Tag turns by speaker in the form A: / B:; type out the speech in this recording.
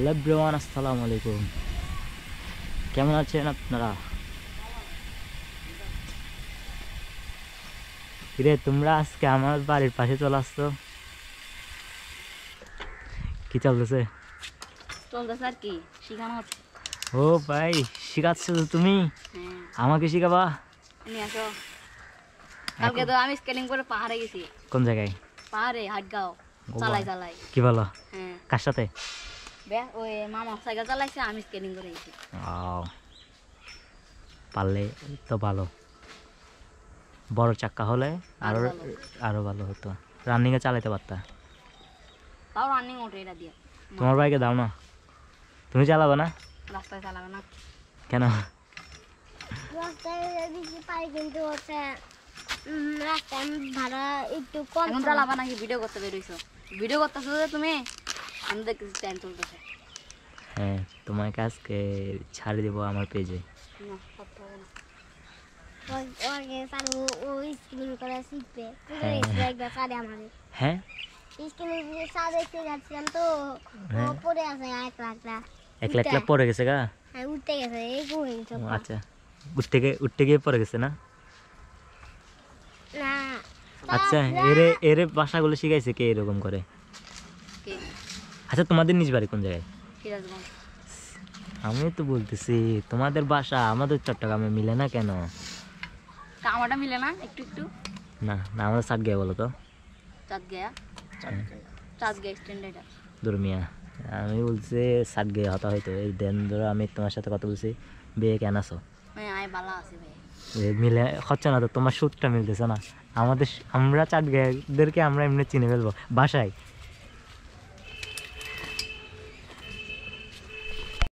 A: Hello everyone, আসসালামু আলাইকুম। কেমন আছেন আপনারা? কিরে তোমরা আজকে আমার বাড়ির পাশে চলে আসছো, কি চলতেছে?
B: চলতেছে আর কি, শিখানো হচ্ছে।
A: ও ভাই, শিখাচ্ছ তো তুমি? আমাকে শিখাবা?
B: নিয়ে আসো। কালকে তো আমি স্কেলিং করে পাহাড়ে গেছি।
A: কোন জায়গায়?
B: পাহাড়ে হাটগাঁও চালাই চালাই।
A: কি বলো?
B: হ্যাঁ,
A: কার সাথে?
B: ওই মামা সাইকেল চালাইছে, আমি স্কেলিং করে গেছি।
A: পারলে তো ভালো, বড় চাক্কা হলে আরো
B: ভালো।
A: আরো ভালো হতো। রানিংয়ে চালাতে পারতা।
B: তাও রানিং ওঠে এটা দিয়ে।
A: তোমার বাইকে দাও না, তুমি চালাবে না?
B: রাস্তায় চালাবে না
A: কেন?
C: রাস্তায় বেশি পাই কিন্তু হচ্ছে রাস্তায় ভাড়া একটু কম।
B: এখন চালাবা নাকি? ভিডিও করতে বেরোইছো? ভিডিও করতেছো যে তুমি? আমি দেখতেছি টাইম চলতেছে।
A: হ্যাঁ, তোমাকে আজকে ছাড়ে দেবো আমার পেজে।
B: না, করতে হবে না।
C: ওকে চালু ও স্ক্রিন করে শিখবে।
A: হ্যাঁ।
C: একবার সাড়ে আমাদের
A: হ্যাঁ
C: স্ক্রিন সাড়ে দেখতে যাচ্ছিলাম তো ও
A: হ্যাঁ।
C: পড়ে আছে 1 লাখ।
A: একলা একলা পড়ে গেছে গা?
C: হ্যাঁ, উঠতে গেছে এই ঘুরে গেছে।
A: ও আচ্ছা, উঠতে গিয়ে পড়ে গেছে না?
C: না
A: আচ্ছা, এরে এরে ভাষাগুলো শিখাইছে কে এরকম করে?
B: কে?
A: আচ্ছা, তোমাদের নিজ বাড়ি কোন জায়গায়?
B: সিরাজগঞ্জ।
A: আমি তো বলতেছি তোমাদের বাসা আমাদের চট্টগ্রামে মিলে না কেন?
B: তা আমারটা মিলে না একটু একটু?
A: না না, আমাদের সাত গিয়ে বলো তো।
B: চাঁদ গেয়া স্ট্যান্ডার্ড।
A: দুর্মিয়া, আমি বলছি সাত গিয়ে হতা হয়তো। এই দেন ধরো আমি তোমার সাথে কথা বলছি, বিয়ে কেন আছো?
B: আমি বালা আছি ভাই।
A: মিলে হচ্ছে না তো, তোমার সুরটা মিলতেছে না। আমরা চাট গায়েদেরকে আমরা এমনি চিনে ফেলবো বাসায়।